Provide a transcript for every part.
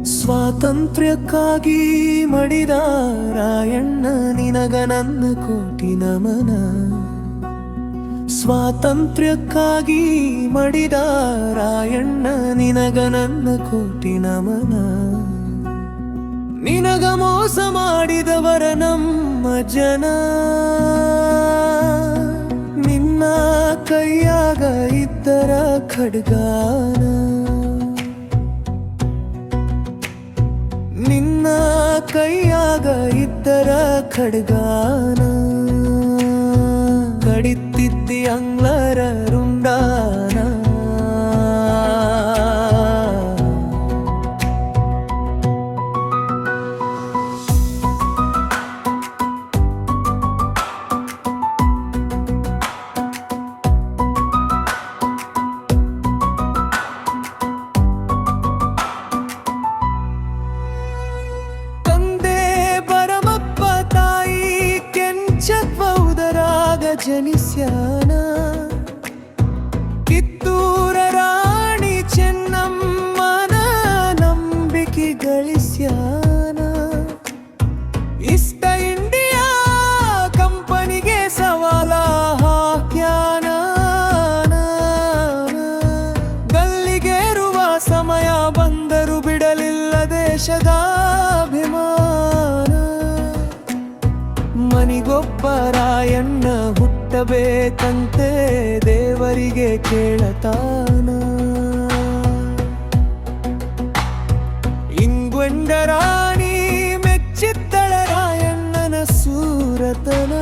ಸ್ವಾತಂತ್ರ್ಯಕ್ಕಾಗಿ ಮಡಿದ ರಾಯಣ್ಣ ನಿನಗ ನನ್ನ ಕೋಟಿ ನಮನ. ಸ್ವಾತಂತ್ರ್ಯಕ್ಕಾಗಿ ಮಡಿದ ರಾಯಣ್ಣ ನಿನಗ ನನ್ನ ಕೋಟಿ ನಮನ. ನಿನಗ ಮೋಸ ಮಾಡಿದವರ ನಮ್ಮ ಜನ, ನಿನ್ನ ಕೈಯಾಗ ಇದ್ದರ ಖಡ್ಗಾನ. ನಿನ್ನ ಕೈಯಾಗ ಇದ್ದರ ಖಡ್ಗಾನ, ಕಡಿತಿದ್ದಿ ಅಂಗ್ಲರ ರುಂಡಾನ. ಜನಿಸ್ಯಾನ ಕಿತ್ತೂರ ರಾಣಿ ಚೆನ್ನಮ್ಮನ ನಂಬಿಕೆ ಗಳಿಸ್ಯಾನ. ಇಷ್ಟ ಇಂಡಿಯಾ ಕಂಪನಿಗೆ ಸವಾಲ ಹಾಕ್ಯಾನ. ಗಲ್ಲಿಗೇರುವ ಸಮಯ ಬಂದರೂ ಬಿಡಲಿಲ್ಲ ದೇಶದ ಅಭಿಮಾನ. ಮನಿಗೊಬ್ಬ ರಾಯಣ್ಣ ಹುಟ್ಟಬೇಕಂತೆ ದೇವರಿಗೆ ಕೇಳತಾನ. ಇಂಗ್ವೆಂಡ ರಾಣಿ ಮೆಚ್ಚಿದ್ದಳ ರಾಯಣ್ಣನ ಸೂರತನ.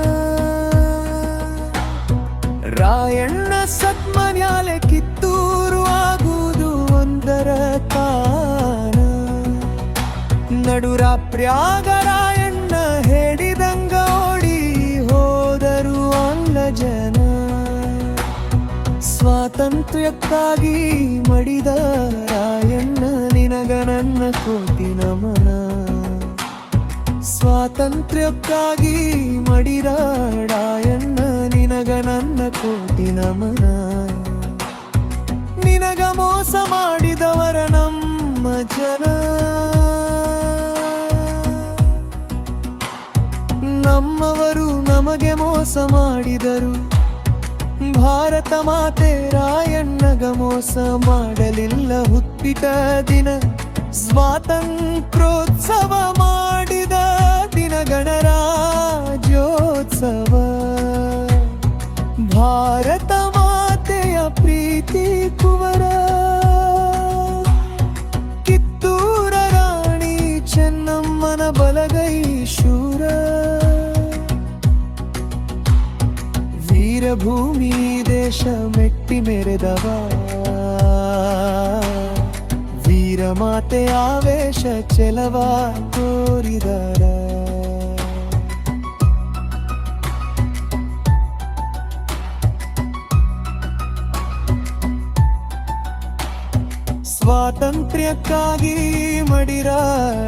ರಾಯಣ್ಣ ಸತ್ಮನ್ಯಾಲೆ ಕಿತ್ತೂರು ಆಗುವುದು ಒಂದರ ತಾನ. ನಡುರಾತ್ರ್ಯಾಗ ರಾಯಣ್ಣ ಹೇಳಿದಂಗ ಓಡಿ ಹೋದರು ಆಂಗ್ಲ ಜನ. ಸ್ವಾತಂತ್ರ್ಯಕ್ಕಾಗಿ ಮಡಿದ ರಾಯಣ್ಣ ನಿನಗ ನನ್ನ ಕೋಟಿ ನಮನ. ಸ್ವಾತಂತ್ರ್ಯಕ್ಕಾಗಿ ಮಡಿದ ರಾಯಣ್ಣ ನಿನಗ ನನ್ನ ಕೋಟಿ ನಮನ. ನಿನಗ ಮೋಸ ಮಾಡಿದವರ ನಮ್ಮ ಜನ, ನಮ್ಮವರು ನಮಗೆ ಮೋಸ ಮಾಡಿದರು. ಭಾರತ ಮಾತೆ ರಾಯಣ್ಣಗ ಮೋಸ ಮಾಡಲಿಲ್ಲ. ಹುಟ್ಟಿದ ದಿನ ಸ್ವಾತಂತ್ರ್ಯೋತ್ಸವ ಮಾಡಿದ ದಿನ ಗಣರಾಜ್ಯೋತ್ಸವ. ಭಾರತ ಮಾತೆಯ ಪ್ರೀತಿ ಕುವರ ಕಿತ್ತೂರ ರಾಣಿ ಚೆನ್ನಮ್ಮನ ಬಲಗೈ ಶೂರ. ವೀರಭೂಮಿ ದೇಶ ಮೆಟ್ಟಿ ಮೆರೆದವ, ವೀರಮಾತೆ ಆವೇಶ ಚೆಲವ ತೋರಿದರ. ಸ್ವಾತಂತ್ರ್ಯಕ್ಕಾಗಿ ಮಡಿದ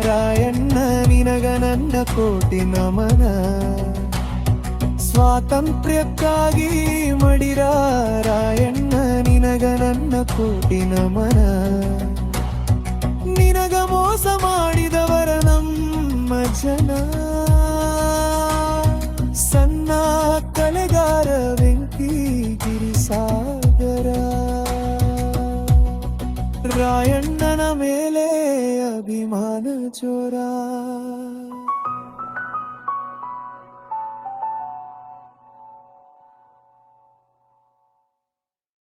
ರಾಯಣ್ಣ ನಿನಗ ನನ್ನ ಕೋಟಿ ನಮನ. ಸ್ವಾತಂತ್ರ್ಯಕ್ಕಾಗಿ ಮಡಿದ ರಾಯಣ್ಣ ನಿನಗ ನನ್ನ ಕೋಟಿ ನಮನ. ನಿನಗ ಮೋಸ ಮಾಡಿದವರ ನಮ್ಮ ಜನ, ಸಣ್ಣ ಕಲೆಗಾರ ವೆಂಕಟಗಿರಿ ಸಾಗರ. ರಾಯಣ್ಣನ ಮೇಲೆ ಅಭಿಮಾನ ಜೋರ.